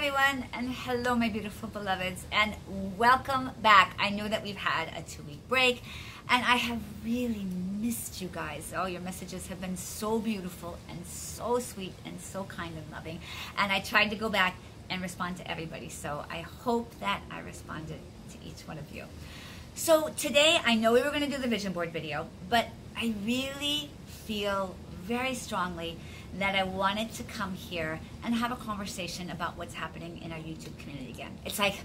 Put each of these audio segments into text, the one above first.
everyone, and hello my beautiful beloveds, and welcome back. I know that we've had a 2-week break, and I have really missed you guys. Oh, your messages have been so beautiful and so sweet and so kind and loving, and I tried to go back and respond to everybody, so I hope that I responded to each one of you. So today, I know we were going to do the vision board video, but I really feel very strongly that I wanted to come here and have a conversation about what's happening in our YouTube community again. It's like,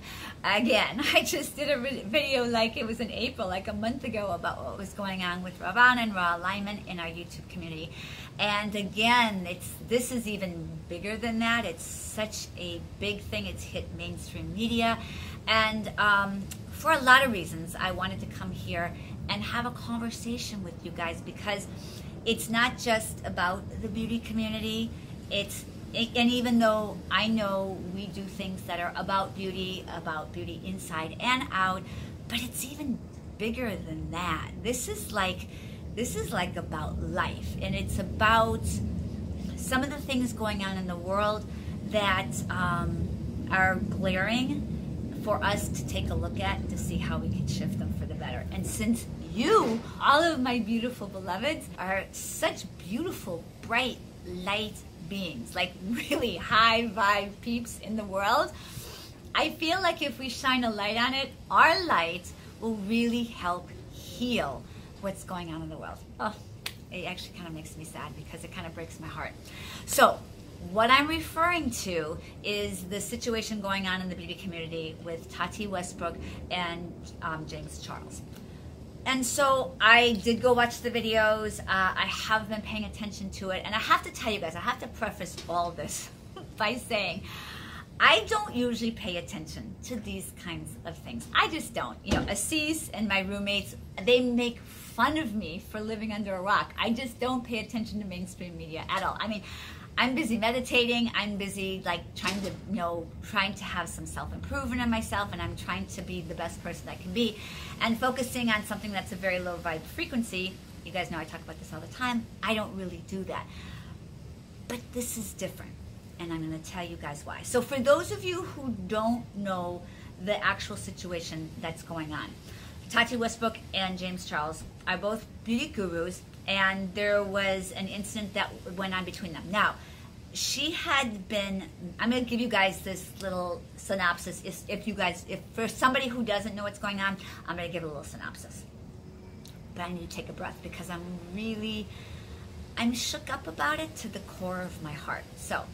again, I just did a video like it was in April, like a month ago, about what was going on with Ravana and Raw alignment in our YouTube community. And again, this is even bigger than that. It's such a big thing. It's hit mainstream media. And for a lot of reasons, I wanted to come here and have a conversation with you guys, because it's not just about the beauty community. And even though I know we do things that are about beauty inside and out, but it's even bigger than that. This is like about life, and it's about some of the things going on in the world that are glaring for us to take a look at to see how we can shift them for the better. And since you, all of my beautiful beloveds, are such beautiful, bright, light beings, like really high vibe peeps in the world, I feel like if we shine a light on it, our light will really help heal what's going on in the world. Oh, it actually kind of makes me sad because it kind of breaks my heart. So what I'm referring to is the situation going on in the beauty community with Tati Westbrook and James Charles. And so I did go watch the videos. I have been paying attention to it. And I have to tell you guys, I have to preface all this by saying, I don't usually pay attention to these kinds of things. I just don't. You know, Assis and my roommates, they make fun of me for living under a rock. I just don't pay attention to mainstream media at all. I mean, I'm busy meditating. I'm busy trying to have some self-improvement in myself, and I'm trying to be the best person I can be, and focusing on something that's a very low vibe frequency. You guys know I talk about this all the time. I don't really do that. But this is different, and I'm going to tell you guys why. So for those of you who don't know the actual situation that's going on, Tati Westbrook and James Charles are both beauty gurus, and there was an incident that went on between them. Now, she had been, I'm going to give you guys this little synopsis. If for somebody who doesn't know what's going on, I'm going to give a little synopsis. But I need to take a breath because I'm shook up about it to the core of my heart. So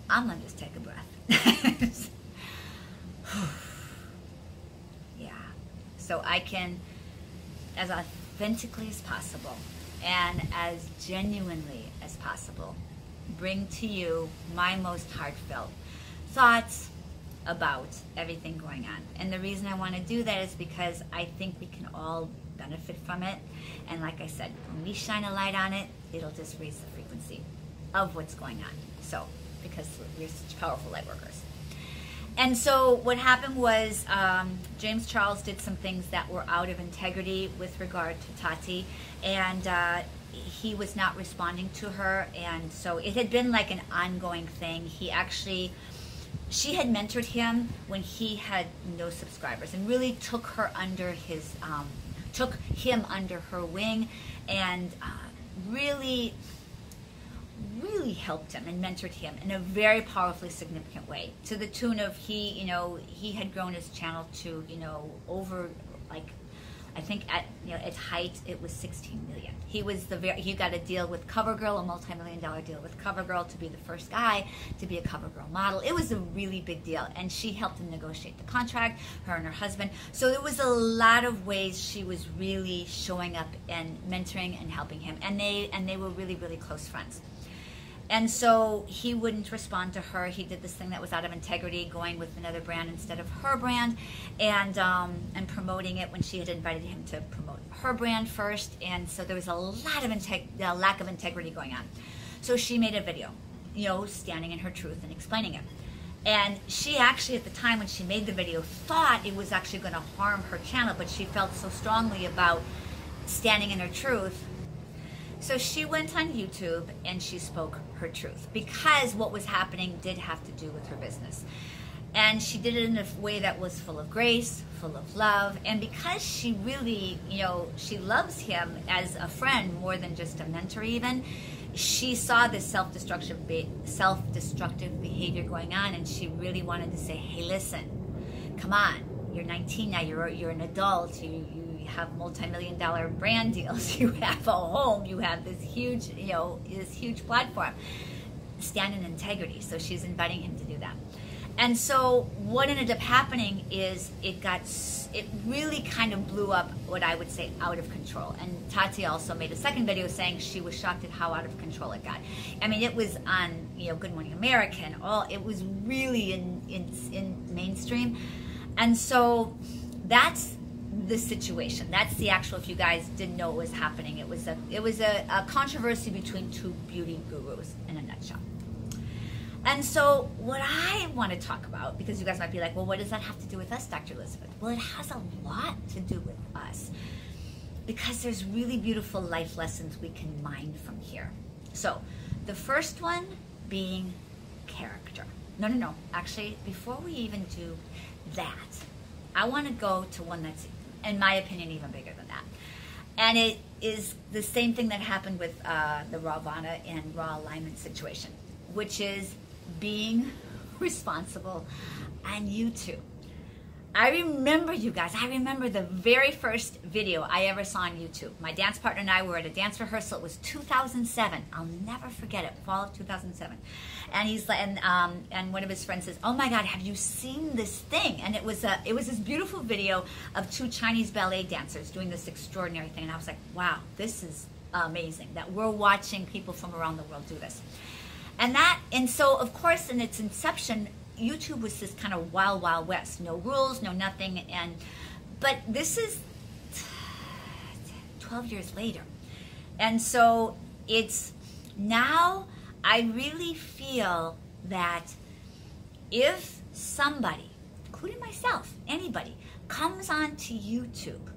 I'm going to just take a breath. Yeah. So I can, as authentically as possible, and as genuinely as possible, bring to you my most heartfelt thoughts about everything going on. And the reason I want to do that is because I think we can all benefit from it. And like I said, when we shine a light on it, it'll just raise the frequency of what's going on. So, because we're such powerful light workers. And so what happened was James Charles did some things that were out of integrity with regard to Tati, and he was not responding to her, and so it had been like an ongoing thing. She had mentored him when he had no subscribers, and really took him under her wing, and really helped him and mentored him in a very powerfully significant way, to the tune of he had grown his channel to over, I think at its height it was 16 million. He got a deal with CoverGirl, a multi-million-dollar deal with CoverGirl, to be the first guy to be a CoverGirl model. It was a really big deal, and she helped him negotiate the contract, her and her husband. So there was a lot of ways she was really showing up and mentoring and helping him, and they were really, really close friends. And so he wouldn't respond to her. He did this thing that was out of integrity, going with another brand instead of her brand, and promoting it when she had invited him to promote her brand first. And so there was a lot of lack of integrity going on. So she made a video, standing in her truth and explaining it. And she actually, at the time when she made the video, thought it was actually going to harm her channel, but she felt so strongly about standing in her truth. So she went on YouTube and she spoke her truth, because what was happening did have to do with her business. And she did it in a way that was full of grace, full of love. And because she really, she loves him as a friend more than just a mentor even, she saw this self-destructive behavior going on, and she really wanted to say, hey, listen, come on, you're 19 now, you're an adult, you have multi-million-dollar brand deals, you have a home, you have this huge, this huge platform. Stand in integrity. So she's inviting him to do that. And so what ended up happening is it really kind of blew up, what I would say, out of control. And Tati also made a second video saying she was shocked at how out of control it got. I mean, it was on, Good Morning America, and it was really in mainstream. And so that's the situation. That's the actual, if you guys didn't know what was happening, it was a controversy between two beauty gurus in a nutshell. And so what I want to talk about, because you guys might be like, well, what does that have to do with us, Dr. Elizabeth? Well, it has a lot to do with us, because there's really beautiful life lessons we can mine from here. So the first one being character. No. Actually, before we even do that, I want to go to one that's, in my opinion, even bigger than that. And it is the same thing that happened with the Ravana and Raw alignment situation, which is being responsible on YouTube. I remember, you guys, the very first video I ever saw on YouTube. My dance partner and I were at a dance rehearsal. It was 2007. I'll never forget it, fall of 2007. And he's like, and one of his friends says, "Oh my God, have you seen this thing?" And it was this beautiful video of two Chinese ballet dancers doing this extraordinary thing. And I was like, wow, this is amazing that we're watching people from around the world do this. And so, of course, in its inception, YouTube was this kind of wild, wild west. No rules, no nothing. But this is 12 years later. And so it's now, I really feel that if somebody, including myself, anybody, comes onto YouTube,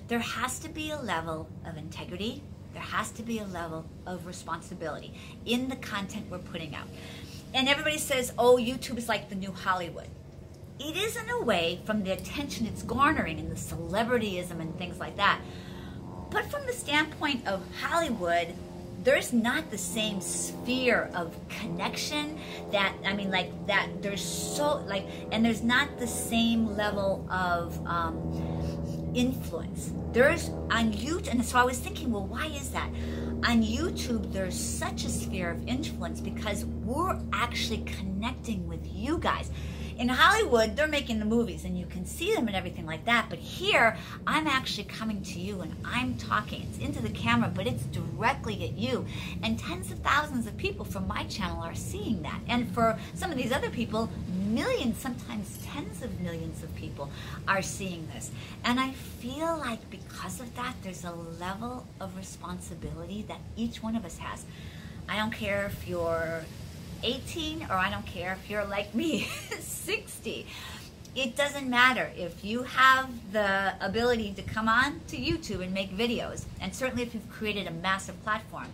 there has to be a level of integrity. There has to be a level of responsibility in the content we're putting out. And everybody says, oh, YouTube is like the new Hollywood. It is in a way, from the attention it's garnering and the celebrityism and things like that. But from the standpoint of Hollywood, there's not the same sphere of connection that, there's so, and there's not the same level of influence. There's on YouTube, and so I was thinking, well, why is that? On YouTube, there's such a sphere of influence because we're actually connecting with you guys. In Hollywood, they're making the movies and you can see them and everything like that. But here, I'm actually coming to you and I'm talking. It's into the camera, but it's directly at you. And tens of thousands of people from my channel are seeing that. And for some of these other people, millions, sometimes tens of millions of people are seeing this. And I feel like because of that, there's a level of responsibility that each one of us has. I don't care if you're 18 or I don't care if you're like me, 60. It doesn't matter. If you have the ability to come on to YouTube and make videos, and certainly if you've created a massive platform,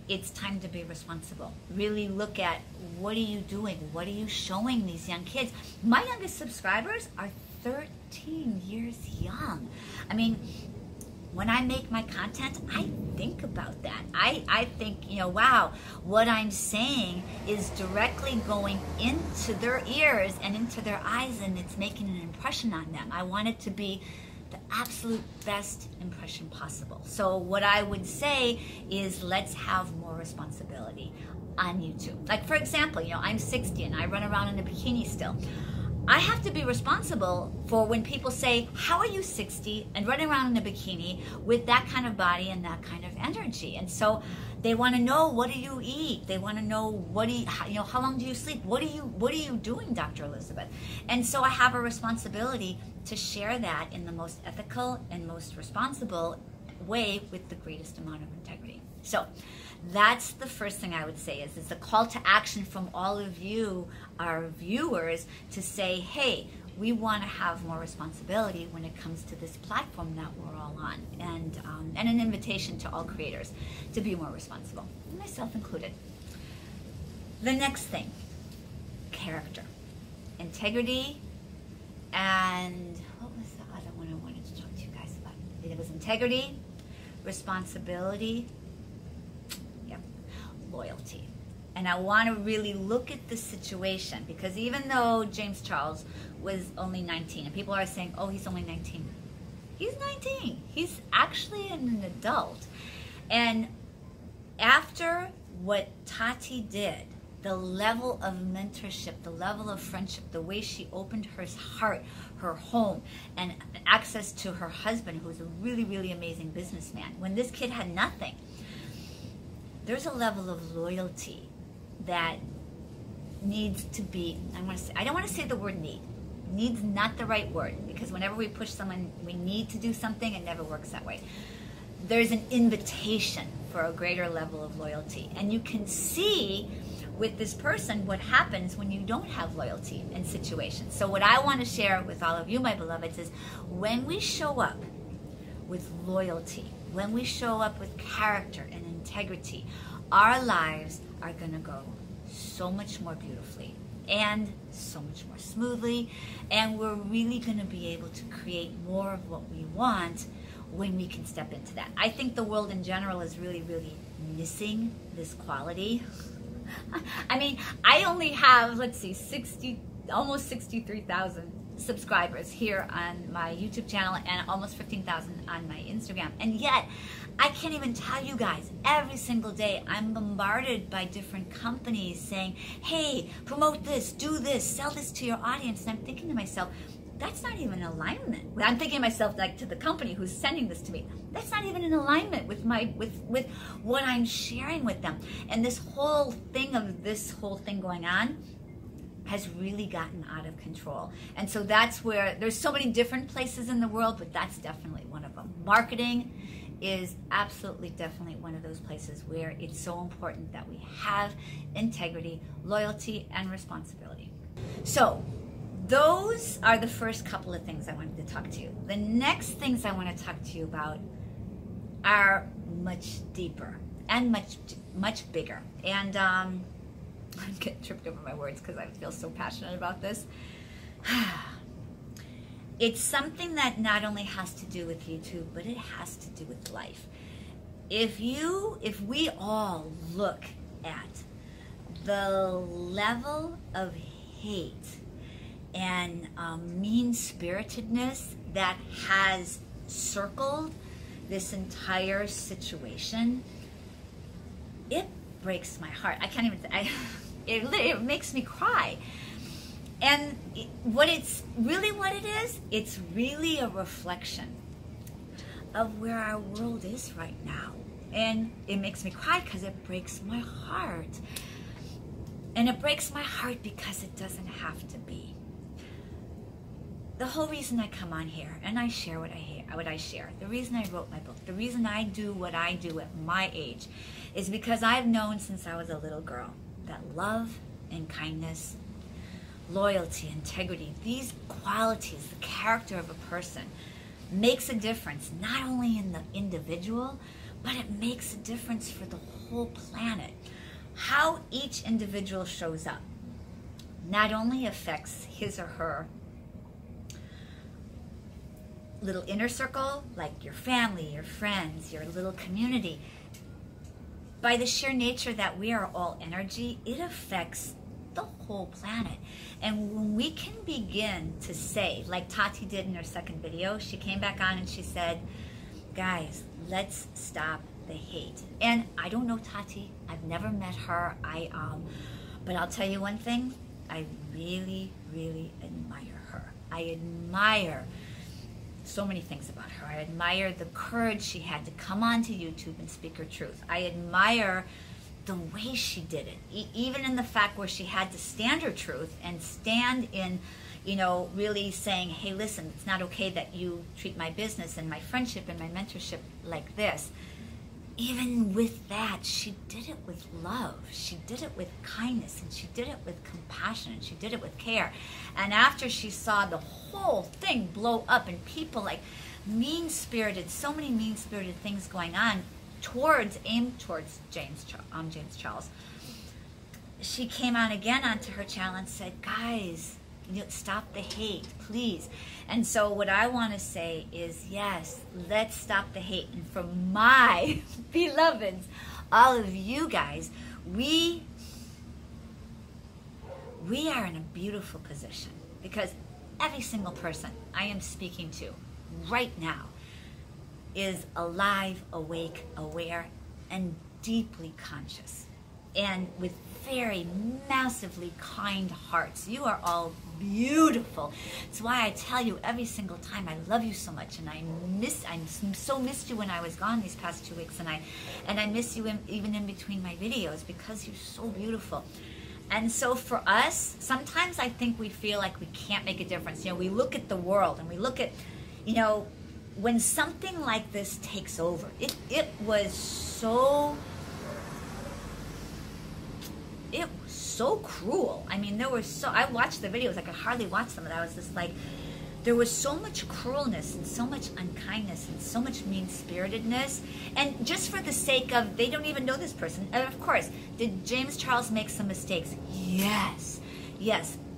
it's time to be responsible. Really look at, what are you doing? What are you showing these young kids? My youngest subscribers are 13 years young. I mean, when I make my content, I think about that. I think, wow, what I'm saying is directly going into their ears and into their eyes, and it's making an impression on them. I want it to be the absolute best impression possible. So what I would say is, let's have more responsibility on YouTube. Like, for example, I'm 60 and I run around in a bikini still. I have to be responsible for when people say, how are you 60 and running around in a bikini with that kind of body and that kind of energy? And so they want to know, what do you eat? They want to know, how long do you sleep? What are you doing, Dr. Elizabeth? And so I have a responsibility to share that in the most ethical and most responsible way with the greatest amount of integrity. So that's the first thing I would say is it's a call to action from all of you, our viewers, to say, hey, we want to have more responsibility when it comes to this platform that we're all on, and an invitation to all creators to be more responsible, myself included. The next thing, character. integrity, and what was the other one I wanted to talk to you guys about? It was integrity, responsibility, yep, loyalty. And I want to really look at the situation, because even though James Charles was only 19, and people are saying, oh, he's only 19. He's 19. He's actually an adult. And after what Tati did, the level of mentorship, the level of friendship, the way she opened her heart, her home, and access to her husband, who's a really, really amazing businessman. When this kid had nothing, there's a level of loyalty that needs to be, I don't want to say the word need. Need's not the right word, because whenever we push someone, we need to do something, it never works that way. There's an invitation for a greater level of loyalty. And you can see with this person what happens when you don't have loyalty in situations. So what I want to share with all of you, my beloveds, is when we show up with loyalty, when we show up with character and integrity, our lives are going to go so much more beautifully and so much more smoothly, and we're really going to be able to create more of what we want when we can step into that. I think the world in general is really, really missing this quality. I mean, I only have, let's see, almost 63,000 subscribers here on my YouTube channel and almost 15,000 on my Instagram. And yet, I can't even tell you guys, every single day I'm bombarded by different companies saying, hey, promote this, do this, sell this to your audience. And I'm thinking to myself, that's not even in alignment. I'm thinking to myself, like, to the company who's sending this to me, that's not even in alignment with with what I'm sharing with them. And this whole thing going on has really gotten out of control. And so that's where there's so many different places in the world, but that's definitely one of them. Marketing is absolutely definitely one of those places where it's so important that we have integrity, loyalty, and responsibility. So those are the first couple of things I wanted to talk to you. The next things I want to talk to you about are much deeper and much bigger. And I'm getting tripped over my words because I feel so passionate about this. It's something that not only has to do with YouTube, but it has to do with life. If we all look at the level of hate and mean-spiritedness that has circled this entire situation, it breaks my heart. I can't even, it makes me cry. And what it is, it's really a reflection of where our world is right now. And it makes me cry because it breaks my heart. And it breaks my heart because it doesn't have to be. The whole reason I come on here and I share what I share, the reason I wrote my book, the reason I do what I do at my age is because I've known since I was a little girl that love and kindness, loyalty, integrity, these qualities, the character of a person, makes a difference not only in the individual, but it makes a difference for the whole planet. How each individual shows up not only affects his or her little inner circle, like your family, your friends, your little community. By the sheer nature that we are all energy, it affects the whole planet. And when we can begin to say, like Tati did in her second video, she came back on and she said, guys, let's stop the hate. And I don't know Tati, I've never met her, but I'll tell you one thing, I really, really admire her. I admire so many things about her. I admire the courage she had to come onto YouTube and speak her truth. I admire the way she did it, even in the fact where she had to stand her truth and stand in, really saying, hey, listen, it's not okay that you treat my business and my friendship and my mentorship like this. Even with that, she did it with love. She did it with kindness, and she did it with compassion, and she did it with care. And after she saw the whole thing blow up and people like mean-spirited, so many mean-spirited things going on aimed towards James Charles, she came on again onto her channel and said, guys, stop the hate, please. And so what I want to say is, yes, let's stop the hate. And for my beloveds, all of you guys, we are in a beautiful position, because every single person I am speaking to right now is alive, awake, aware, and deeply conscious, and with very massively kind hearts. You are all beautiful. It's why I tell you every single time, I love you so much, and I so missed you when I was gone these past 2 weeks, and I miss you even in between my videos, because you're so beautiful. And so for us, sometimes I think we feel like we can't make a difference. We look at the world, and we look at, when something like this takes over, it was so cruel. I mean, I watched the videos, I could hardly watch them, and I was just like, there was so much cruelness and so much unkindness and so much mean-spiritedness, and just for the sake of, they don't even know this person. And of course, did James Charles make some mistakes? Yes.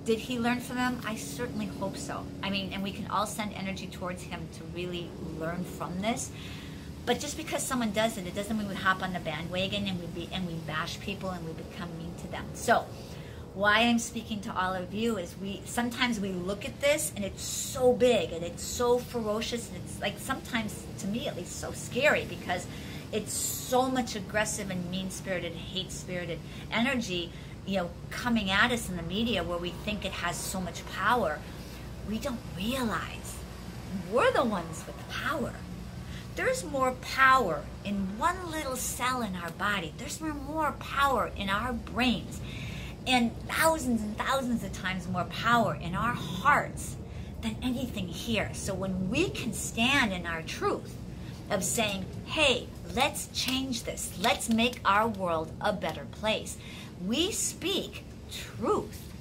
Did he learn from them? I certainly hope so. I mean, and we can all send energy towards him to really learn from this. But just because someone does it, it doesn't mean we hop on the bandwagon and we bash people and we become mean to them. So why I'm speaking to all of you is sometimes we look at this and it's so big and it's so ferocious, and it's like, sometimes, to me at least, so scary, because it's so much aggressive and mean-spirited, hate-spirited energy, coming at us in the media, where we think it has so much power. We don't realize we're the ones with the power. There's more power in one little cell in our body. There's more power in our brains, and thousands of times more power in our hearts than anything here. So when we can stand in our truth of saying, hey, let's change this, let's make our world a better place, we speak truth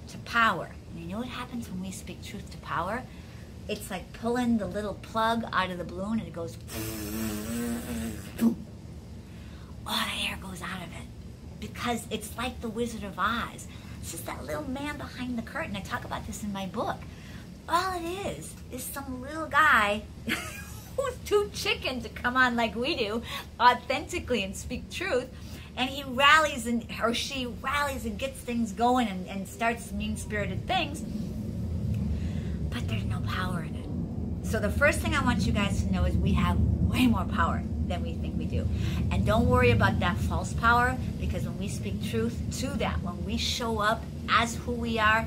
to power. And you know what happens when we speak truth to power? It's like pulling the little plug out of the balloon, and it goes boom. All the air goes out of it, because it's like the Wizard of Oz. It's just that little man behind the curtain. I talk about this in my book. All it is some little guy who's too chicken to come on like we do, authentically, and speak truth. And he rallies, or she rallies and gets things going and starts mean-spirited things. But there's no power in it. So the first thing I want you guys to know is we have way more power than we think we do. And don't worry about that false power, because when we speak truth to that, when we show up as who we are,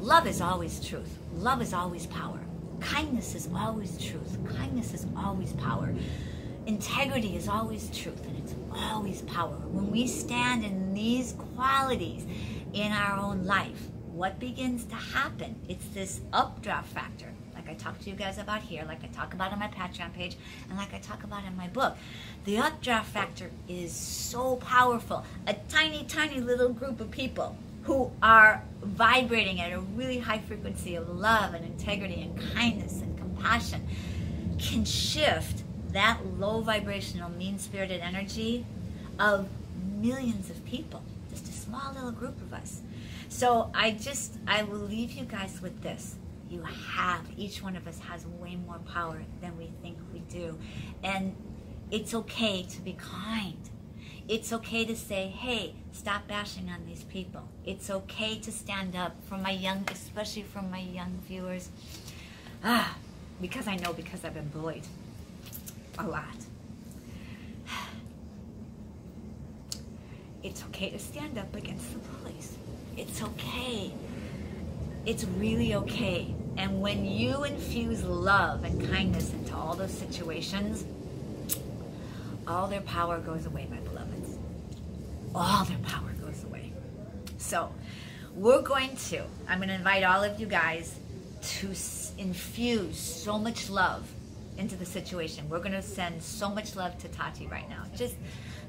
love is always truth. Love is always power. Kindness is always truth. Kindness is always power. Integrity is always truth, and it's always power. When we stand in these qualities in our own life, what begins to happen? It's this updraft factor, like I talk to you guys about here, like I talk about on my Patreon page, and like I talk about in my book. The updraft factor is so powerful. A tiny, tiny little group of people who are vibrating at a really high frequency of love and integrity and kindness and compassion can shift that low vibrational, mean-spirited energy of millions of people. Just a small little group of us. So I will leave you guys with this. Each one of us has way more power than we think we do. And it's okay to be kind. It's okay to say, hey, stop bashing on these people. It's okay to stand up for especially from my young viewers. Because I've been bullied a lot. It's okay to stand up against the bullies. It's okay. It's really okay. And when you infuse love and kindness into all those situations, all their power goes away, my beloveds. All their power goes away. So I'm going to invite all of you guys to infuse so much love into the situation. We're going to send so much love to Tati right now. Just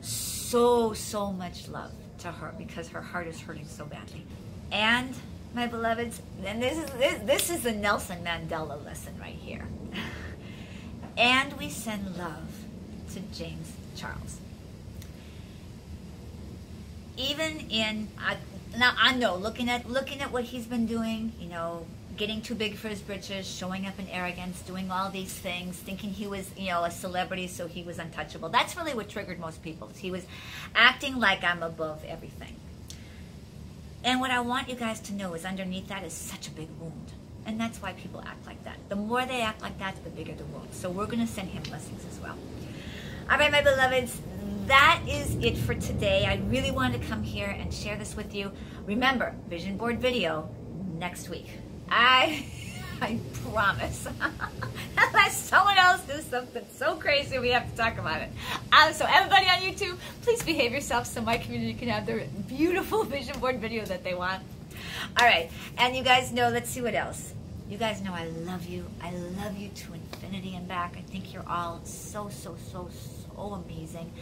so much love to her, because her heart is hurting so badly. And my beloveds, and this is the Nelson Mandela lesson right here. And we send love to James Charles. Even in, Now I know, looking at what he's been doing, you know, getting too big for his britches, showing up in arrogance, doing all these things, thinking he was, you know, a celebrity, so he was untouchable. That's really what triggered most people. He was acting like I'm above everything. And what I want you guys to know is underneath that is such a big wound. And that's why people act like that. The more they act like that, the bigger the wound. So we're going to send him blessings as well. All right, my beloveds, that is it for today. I really wanted to come here and share this with you. Remember, vision board next week. I promise. Unless someone else does something so crazy, we have to talk about it. So everybody on YouTube, please behave yourself so my community can have their beautiful vision board video that they want. All right, and you guys know, let's see what else. You guys know I love you. I love you to infinity and back. I think you're all so amazing.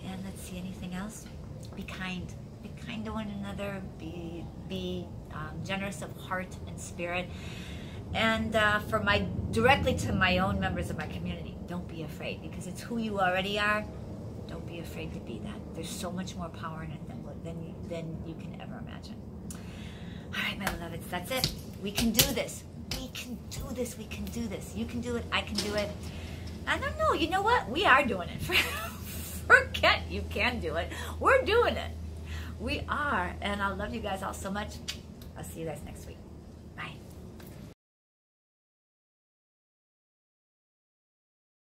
And let's see, anything else? Be kind. Be kind to one another. Be generous of heart and spirit. And directly to my own members of my community, don't be afraid, because it's who you already are. Don't be afraid to be that. There's so much more power in it than you can ever imagine. All right, my beloveds, that's it. We can do this. We can do this. We can do this. You can do it. I can do it. I don't know. You know what? We are doing it. Forget you can do it. We're doing it. We are. And I love you guys all so much. I'll see you guys next week.